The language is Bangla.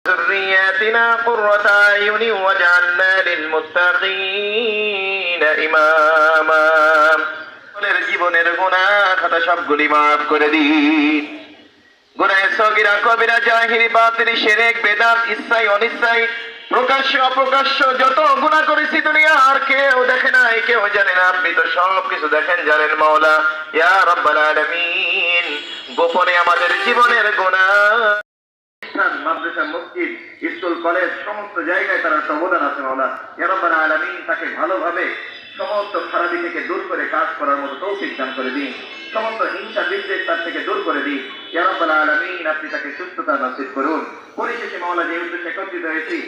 ذرياتنا قرة أعين واجعلنا للمتقين إماما জীবনের গুনাহ খাতা সবগুলি মাফ করে দিন। গুনাহে সগীরা কবিরা জাহিরি বাতিল শিরক বেদাত ইচ্ছাই অনিচ্ছাই প্রকাশ্য অপ্রকাশ্য যত গুনাহ করেছি দুনিয়া আর কেউ দেখে নাই কেউ জানে না, আপনি তো সব কিছু দেখেন জানেন মাওলা ইয়া রাব্বাল আলামিন। গোপনে আমাদের জীবনের গুনাহ মাদ্রাসা মসজিদ স্কুল কলেজ সমস্ত জায়গায় তার অবদান আছে মাওলা ইয়া রাব্বাল আলামিন। তাকে ভালোভাবে সমস্ত খারাপি থেকে দূর করে কাজ করার মতো তৌফিক দান করে দিন, সমস্ত হিংসা বিদ্বেষ তার থেকে দূর করে দিন ইয়া রাব্বাল আলামিন। আপনি তাকে সুস্থতা নসিব করুন। পরিশেষে মাওলা যে উদ্দেশ্যে একত্রিত হয়েছি